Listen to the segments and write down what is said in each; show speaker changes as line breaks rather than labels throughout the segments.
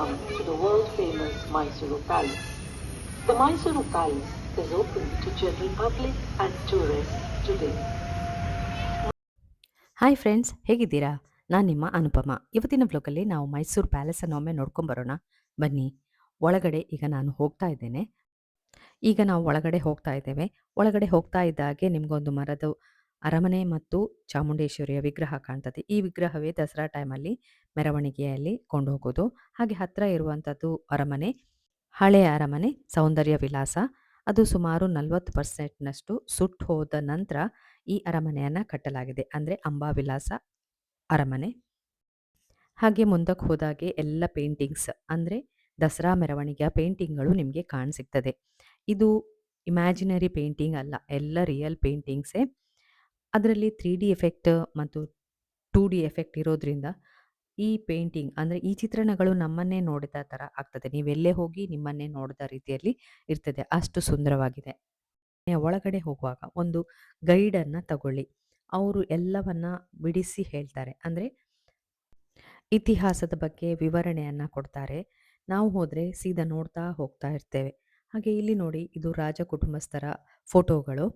Welcome to the world-famous Mysuru Palace. The Mysuru Palace is open to general public and tourists today.
Hi friends, ಹೇಗಿದ್ದೀರಾ? ನಾನು ನಿಮ್ಮ ಅನುಪಮ. ಇವತ್ತಿನ ವ್ಲಾಗಲ್ಲಿ ನಾವು ಮೈಸೂರು ಪ್ಯಾಲೇಸನ್ನು ಒಮ್ಮೆ ನೋಡ್ಕೊಂಬರೋಣ. ಬನ್ನಿ. ಒಳಗಡೆ ಈಗ ನಾನು ಹೋಗ್ತಾ ಇದ್ದೇನೆ. ಈಗ ನಾವು ಒಳಗಡೆ ಹೋಗ್ತಾ ಇದ್ದೇವೆ. ಒಳಗಡೆ ಹೋಗ್ತಾ ಇದ್ದಾಗೆ ನಿಮಗೊಂದು ಮರದ ಅರಮನೆ ಮತ್ತು ಚಾಮುಂಡೇಶ್ವರಿಯ ವಿಗ್ರಹ ಕಾಣ್ತದೆ. ಈ ವಿಗ್ರಹವೇ ದಸರಾ ಟೈಮಲ್ಲಿ ಮೆರವಣಿಗೆಯಲ್ಲಿ ಕೊಂಡು ಹೋಗೋದು. ಹಾಗೆ ಹತ್ತಿರ ಇರುವಂಥದ್ದು ಅರಮನೆ, ಹಳೆಯ ಅರಮನೆ ಸೌಂದರ್ಯ ವಿಲಾಸ. ಅದು ಸುಮಾರು 40%ನಷ್ಟು ಸುಟ್ಟು ಹೋದ ನಂತರ ಈ ಅರಮನೆಯನ್ನು ಕಟ್ಟಲಾಗಿದೆ. ಅಂದರೆ ಅಂಬಾವಿಲಾಸ ಅರಮನೆ. ಹಾಗೆ ಮುಂದಕ್ಕೆ ಹೋದಾಗೆ ಎಲ್ಲ ಪೇಂಟಿಂಗ್ಸ್ ಅಂದರೆ ದಸರಾ ಮೆರವಣಿಗೆಯ ಪೇಂಟಿಂಗ್ಗಳು ನಿಮಗೆ ಕಾಣಸಿಗ್ತದೆ. ಇದು ಇಮ್ಯಾಜಿನರಿ ಪೇಂಟಿಂಗ್ ಅಲ್ಲ, ಎಲ್ಲ ರಿಯಲ್ ಪೇಂಟಿಂಗ್ಸೇ. ಅದರಲ್ಲಿ 3D ಎಫೆಕ್ಟ್ ಮತ್ತು 2D ಎಫೆಕ್ಟ್ ಇರೋದ್ರಿಂದ ಈ ಪೇಂಟಿಂಗ್ ಅಂದರೆ ಈ ಚಿತ್ರಣಗಳು ನಮ್ಮನ್ನೇ ನೋಡಿದ ಥರ ಆಗ್ತದೆ. ನೀವೆಲ್ಲೇ ಹೋಗಿ ನಿಮ್ಮನ್ನೇ ನೋಡಿದ ರೀತಿಯಲ್ಲಿ ಇರ್ತದೆ. ಅಷ್ಟು ಸುಂದರವಾಗಿದೆ. ಒಳಗಡೆ ಹೋಗುವಾಗ ಒಂದು ಗೈಡನ್ನು ತಗೊಳ್ಳಿ. ಅವರು ಎಲ್ಲವನ್ನ ಬಿಡಿಸಿ ಹೇಳ್ತಾರೆ. ಅಂದರೆ ಇತಿಹಾಸದ ಬಗ್ಗೆ ವಿವರಣೆಯನ್ನು ಕೊಡ್ತಾರೆ. ನಾವು ಹೋದರೆ ಸೀದಾ ನೋಡ್ತಾ ಹೋಗ್ತಾ ಇರ್ತೇವೆ. ಹಾಗೆ ಇಲ್ಲಿ ನೋಡಿ, ಇದು ರಾಜ ಕುಟುಂಬಸ್ಥರ ಫೋಟೋಗಳು.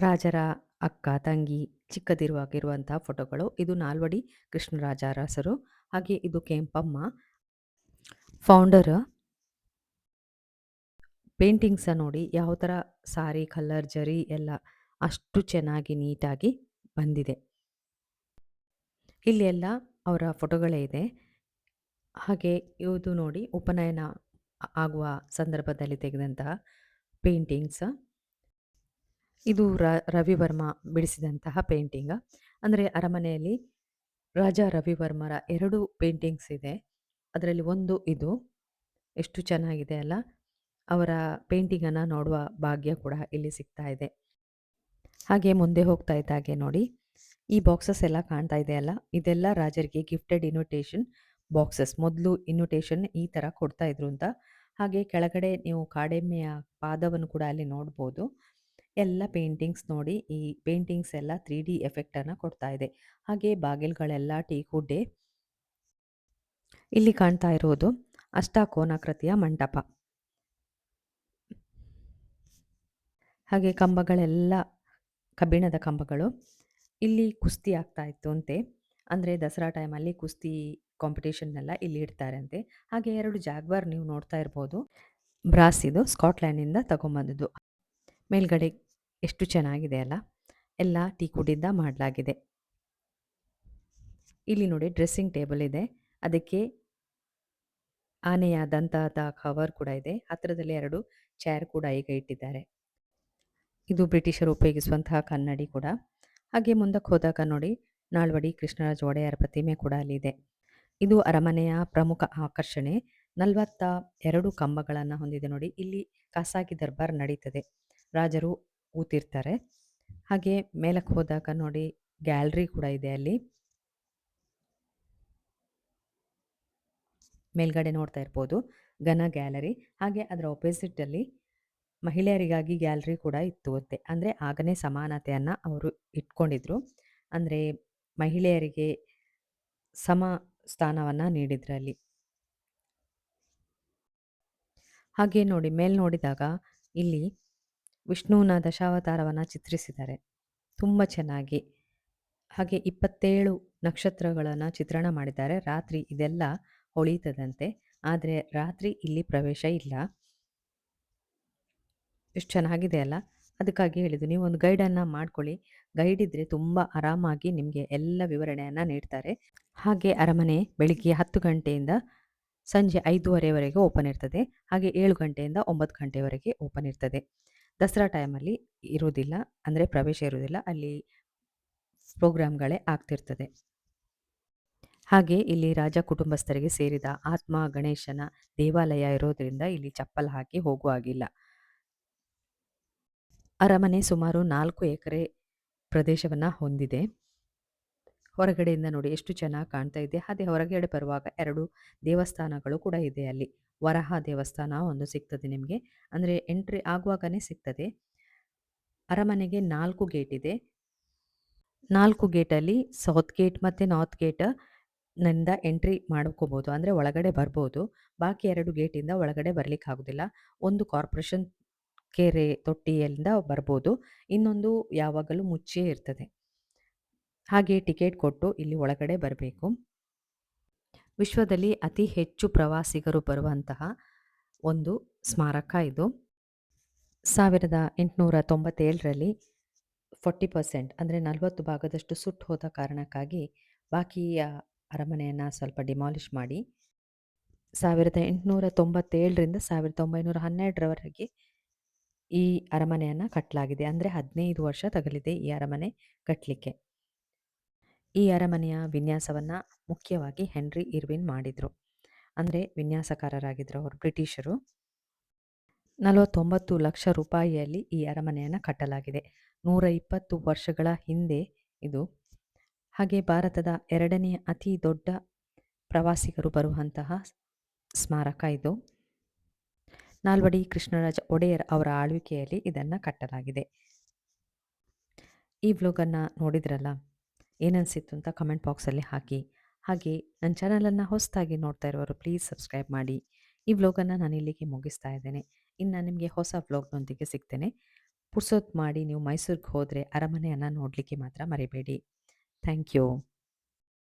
ರಾಜರ ಅಕ್ಕ, ತಂಗಿ ಚಿಕ್ಕದಿರುವಾಗಿರುವಂತಹ ಫೋಟೋಗಳು. ಇದು ನಾಲ್ವಡಿ ಕೃಷ್ಣರಾಜ ಅರಸರು. ಹಾಗೆ ಇದು ಕೆಂಪಮ್ಮ ಫೌಂಡರ್. ಪೇಂಟಿಂಗ್ಸ ನೋಡಿ ಯಾವ ಥರ ಸಾರಿ ಕಲರ್ ಜರಿ ಎಲ್ಲ ಅಷ್ಟು ಚೆನ್ನಾಗಿ ನೀಟಾಗಿ ಬಂದಿದೆ. ಇಲ್ಲಿ ಎಲ್ಲ ಅವರ ಫೋಟೋಗಳೇ ಇದೆ. ಹಾಗೆ ಇದು ನೋಡಿ, ಉಪನಯನ ಆಗುವ ಸಂದರ್ಭದಲ್ಲಿ ತೆಗೆದಂತಹ ಪೇಂಟಿಂಗ್ಸ್. ಇದು ರವಿವರ್ಮ ಬಿಡಿಸಿದಂತಹ ಪೇಂಟಿಂಗ್. ಅಂದರೆ ಅರಮನೆಯಲ್ಲಿ ರಾಜ ರವಿವರ್ಮರ 2 ಪೇಂಟಿಂಗ್ಸ್ ಇದೆ. ಅದರಲ್ಲಿ ಒಂದು ಇದು. ಎಷ್ಟು ಚೆನ್ನಾಗಿದೆ ಅಲ್ಲ. ಅವರ ಪೇಂಟಿಂಗನ್ನು ನೋಡುವ ಭಾಗ್ಯ ಕೂಡ ಇಲ್ಲಿ ಸಿಗ್ತಾ ಇದೆ. ಹಾಗೆ ಮುಂದೆ ಹೋಗ್ತಾ ಇದ್ದಾಗೆ ನೋಡಿ, ಈ ಬಾಕ್ಸಸ್ ಎಲ್ಲ ಕಾಣ್ತಾ ಇದೆ ಅಲ್ಲ, ಇದೆಲ್ಲ ರಾಜರಿಗೆ ಗಿಫ್ಟೆಡ್ ಇನ್ವಿಟೇಷನ್ ಬಾಕ್ಸಸ್. ಮೊದಲು ಇನ್ವಿಟೇಷನ್ ಈ ಥರ ಕೊಡ್ತಾ ಇದ್ರು ಅಂತ. ಹಾಗೆ ಕೆಳಗಡೆ ನೀವು ಕಾಡೆಮ್ಮೆಯ ಪಾದವನ್ನು ಕೂಡ ಅಲ್ಲಿ ನೋಡ್ಬೋದು. ಎಲ್ಲ ಪೇಂಟಿಂಗ್ಸ್ ನೋಡಿ, ಈ ಪೇಂಟಿಂಗ್ಸ್ ಎಲ್ಲ 3D ಎಫೆಕ್ಟನ್ನು ಕೊಡ್ತಾ ಇದೆ. ಹಾಗೆ ಬಾಗಿಲುಗಳೆಲ್ಲ ಟೀಕುಡ್ಡೆ. ಇಲ್ಲಿ ಕಾಣ್ತಾ ಇರೋದು ಅಷ್ಟಕೋನಾಕೃತಿಯ ಮಂಟಪ. ಹಾಗೆ ಕಂಬಗಳೆಲ್ಲ ಕಬ್ಬಿಣದ ಕಂಬಗಳು. ಇಲ್ಲಿ ಕುಸ್ತಿ ಆಗ್ತಾ ಇತ್ತು ಅಂತೆ. ಅಂದರೆ ದಸರಾ ಟೈಮಲ್ಲಿ ಕುಸ್ತಿ ಕಾಂಪಿಟೇಷನ್ನೆಲ್ಲ ಇಲ್ಲಿ ಇಡ್ತಾರಂತೆ. ಹಾಗೆ 2 ಜಾಗ್ವಾರ್ ನೀವು ನೋಡ್ತಾ ಇರ್ಬೋದು. ಬ್ರಾಸ್ ಇದು ಸ್ಕಾಟ್ಲ್ಯಾಂಡಿಂದ ತಗೊಂಬಂದದ್ದು. ಮೇಲ್ಗಡೆ ಎಷ್ಟು ಚೆನ್ನಾಗಿದೆ ಅಲ್ಲ. ಎಲ್ಲ ಟೀಕುಡ್ಡಿಂದ ಮಾಡಲಾಗಿದೆ. ಇಲ್ಲಿ ನೋಡಿ ಡ್ರೆಸ್ಸಿಂಗ್ ಟೇಬಲ್ ಇದೆ. ಅದಕ್ಕೆ ಆನೆಯ ದಂತದ ಕವರ್ ಕೂಡ ಇದೆ. ಹತ್ತಿರದಲ್ಲಿ 2 ಚೇರ್ ಕೂಡ ಈಗ ಇಟ್ಟಿದ್ದಾರೆ. ಇದು ಬ್ರಿಟಿಷರು ಉಪಯೋಗಿಸುವಂತಹ ಕನ್ನಡಿ ಕೂಡ. ಹಾಗೆ ಮುಂದಕ್ಕೆ ಹೋದಾಗ ನೋಡಿ, ನಾಲ್ವಡಿ ಕೃಷ್ಣರಾಜ ಒಡೆಯರ ಪ್ರತಿಮೆ ಕೂಡ ಅಲ್ಲಿದೆ. ಇದು ಅರಮನೆಯ ಪ್ರಮುಖ ಆಕರ್ಷಣೆ. 42 ಕಂಬಗಳನ್ನು ಹೊಂದಿದೆ ನೋಡಿ. ಇಲ್ಲಿ ಖಾಸಗಿ ದರ್ಬಾರ್ ನಡೀತದೆ. ರಾಜರು ಕೂತಿರ್ತಾರೆ. ಹಾಗೆ ಮೇಲಕ್ಕೆ ಹೋದಾಗ ನೋಡಿ, ಗ್ಯಾಲರಿ ಕೂಡ ಇದೆ ಅಲ್ಲಿ. ಮೇಲ್ಗಡೆ ನೋಡ್ತಾ ಇರ್ಬೋದು, ಘನ ಗ್ಯಾಲರಿ. ಹಾಗೆ ಅದರ ಆಪೋಸಿಟಲ್ಲಿ ಮಹಿಳೆಯರಿಗಾಗಿ ಗ್ಯಾಲರಿ ಕೂಡ ಇತ್ತು ಅಂತೆ. ಅಂದರೆ ಆಗನೇ ಸಮಾನತೆಯನ್ನು ಅವರು ಇಟ್ಕೊಂಡಿದ್ರು. ಅಂದರೆ ಮಹಿಳೆಯರಿಗೆ ಸಮ ಸ್ಥಾನವನ್ನು ನೀಡಿದ್ರಲ್ಲಿ. ಹಾಗೆ ನೋಡಿ, ಮೇಲೆ ನೋಡಿದಾಗ ಇಲ್ಲಿ ವಿಷ್ಣುವಿನ ದಶಾವತಾರವನ್ನು ಚಿತ್ರಿಸಿದ್ದಾರೆ ತುಂಬ ಚೆನ್ನಾಗಿ. ಹಾಗೆ 27 ನಕ್ಷತ್ರಗಳನ್ನು ಚಿತ್ರಣ ಮಾಡಿದ್ದಾರೆ. ರಾತ್ರಿ ಇದೆಲ್ಲ ಹೊಳೀತದಂತೆ. ಆದರೆ ರಾತ್ರಿ ಇಲ್ಲಿ ಪ್ರವೇಶ ಇಲ್ಲ. ಎಷ್ಟು ಚೆನ್ನಾಗಿದೆ ಅಲ್ಲ. ಅದಕ್ಕಾಗಿ ಹೇಳಿದ್ದು, ನೀವು ಒಂದು ಗೈಡನ್ನು ಮಾಡ್ಕೊಳ್ಳಿ. ಗೈಡ್ ಇದ್ದರೆ ತುಂಬ ಆರಾಮಾಗಿ ನಿಮಗೆ ಎಲ್ಲ ವಿವರಣೆಯನ್ನು ನೀಡ್ತಾರೆ. ಹಾಗೆ ಅರಮನೆ ಬೆಳಿಗ್ಗೆ 10 ಗಂಟೆಯಿಂದ ಸಂಜೆ 5:30ವರೆಗೆ ಓಪನ್ ಇರ್ತದೆ. ಹಾಗೆ 7 ಗಂಟೆಯಿಂದ 9 ಗಂಟೆವರೆಗೆ ಓಪನ್ ಇರ್ತದೆ. ದಸರಾ ಟೈಮಲ್ಲಿ ಇರೋದಿಲ್ಲ, ಅಂದರೆ ಪ್ರವೇಶ ಇರೋದಿಲ್ಲ. ಅಲ್ಲಿ ಪ್ರೋಗ್ರಾಮ್ಗಳೇ ಆಗ್ತಿರ್ತದೆ. ಹಾಗೆ ಇಲ್ಲಿ ರಾಜ ಕುಟುಂಬಸ್ಥರಿಗೆ ಸೇರಿದ ಆತ್ಮ ಗಣೇಶನ ದೇವಾಲಯ ಇರೋದ್ರಿಂದ ಇಲ್ಲಿ ಚಪ್ಪಲ್ ಹಾಕಿ ಹೋಗುವಾಗಿಲ್ಲ. ಅರಮನೆ ಸುಮಾರು 4 ಎಕರೆ ಪ್ರದೇಶವನ್ನು ಹೊಂದಿದೆ. ಹೊರಗಡೆಯಿಂದ ನೋಡಿ ಎಷ್ಟು ಚೆನ್ನಾಗಿ ಕಾಣ್ತಾ ಇದೆ. ಅದೇ ಹೊರಗಡೆ ಬರುವಾಗ 2 ದೇವಸ್ಥಾನಗಳು ಕೂಡ ಇದೆ ಅಲ್ಲಿ. ವರಹ ದೇವಸ್ಥಾನ ಒಂದು ಸಿಗ್ತದೆ ನಿಮಗೆ. ಅಂದರೆ ಎಂಟ್ರಿ ಆಗುವಾಗನೇ ಸಿಗ್ತದೆ. ಅರಮನೆಗೆ 4 ಗೇಟ್ ಇದೆ. 4 ಗೇಟಲ್ಲಿ ಸೌತ್ ಗೇಟ್ ಮತ್ತು ನಾರ್ತ್ ಗೇಟ್ ನಿಂದ ಎಂಟ್ರಿ ಮಾಡ್ಕೋಬೋದು, ಅಂದರೆ ಒಳಗಡೆ ಬರ್ಬೋದು. ಬಾಕಿ 2 ಗೇಟಿಂದ ಒಳಗಡೆ ಬರಲಿಕ್ಕಾಗೋದಿಲ್ಲ. ಒಂದು ಕಾರ್ಪೊರೇಷನ್ ಕೆರೆ ತೊಟ್ಟಿಯಿಂದ ಬರ್ಬೋದು, ಇನ್ನೊಂದು ಯಾವಾಗಲೂ ಮುಚ್ಚಿಯೇ ಇರ್ತದೆ. ಹಾಗೆ ಟಿಕೆಟ್ ಕೊಟ್ಟು ಇಲ್ಲಿ ಒಳಗಡೆ ಬರಬೇಕು. ವಿಶ್ವದಲ್ಲಿ ಅತಿ ಹೆಚ್ಚು ಪ್ರವಾಸಿಗರು ಬರುವಂತಹ ಒಂದು ಸ್ಮಾರಕ ಇದು. 1897ರಲ್ಲಿ 40% ಅಂದರೆ 40 ಭಾಗದಷ್ಟು ಸುಟ್ಟು ಹೋದ ಕಾರಣಕ್ಕಾಗಿ ಬಾಕಿಯ ಅರಮನೆಯನ್ನು ಸ್ವಲ್ಪ ಡಿಮಾಲಿಷ್ ಮಾಡಿ 1897ರಿಂದ 1912ರವರೆಗೆ ಈ ಅರಮನೆಯನ್ನು ಕಟ್ಟಲಾಗಿದೆ. ಅಂದರೆ 15 ವರ್ಷ ತಗಲಿದೆ ಈ ಅರಮನೆ ಕಟ್ಟಲಿಕ್ಕೆ. ಈ ಅರಮನೆಯ ವಿನ್ಯಾಸವನ್ನು ಮುಖ್ಯವಾಗಿ ಹೆನ್ರಿ ಇರ್ವಿನ್ ಮಾಡಿದರು. ಅಂದರೆ ವಿನ್ಯಾಸಕಾರರಾಗಿದ್ದರು ಅವರು, ಬ್ರಿಟಿಷರು. 49 ಲಕ್ಷ ರೂಪಾಯಿಯಲ್ಲಿ ಈ ಅರಮನೆಯನ್ನು ಕಟ್ಟಲಾಗಿದೆ. 120 ವರ್ಷಗಳ ಹಿಂದೆ ಇದು. ಹಾಗೆ ಭಾರತದ 2ನೇ ಅತಿ ದೊಡ್ಡ ಪ್ರವಾಸಿಗರು ಬರುವಂತಹ ಸ್ಮಾರಕ ಇದು. ನಾಲ್ವಡಿ ಕೃಷ್ಣರಾಜ ಒಡೆಯರ್ ಅವರ ಆಳ್ವಿಕೆಯಲ್ಲಿ ಇದನ್ನು ಕಟ್ಟಲಾಗಿದೆ. ಈ ವ್ಲಾಗನ್ನು ನೋಡಿದ್ರಲ್ಲ, ಏನನ್ಸಿತ್ತು ಅಂತ ಕಮೆಂಟ್ ಬಾಕ್ಸಲ್ಲಿ ಹಾಕಿ. ಹಾಗೆ ನನ್ನ ಚಾನಲನ್ನು ಹೊಸದಾಗಿ ನೋಡ್ತಾ ಇರೋರು ಪ್ಲೀಸ್ ಸಬ್ಸ್ಕ್ರೈಬ್ ಮಾಡಿ. ಈ ವ್ಲಾಗನ್ನು ನಾನು ಇಲ್ಲಿಗೆ ಮುಗಿಸ್ತಾ ಇದ್ದೇನೆ. ಇನ್ನು ನಿಮಗೆ ಹೊಸ ವ್ಲಾಗ್ನೊಂದಿಗೆ ಸಿಗ್ತೇನೆ. ಪುರ್ಸೊತ್ತು ಮಾಡಿ ನೀವು ಮೈಸೂರಿಗೆ ಹೋದರೆ ಅರಮನೆಯನ್ನು ನೋಡಲಿಕ್ಕೆ ಮಾತ್ರ ಮರಿಬೇಡಿ. Thank you.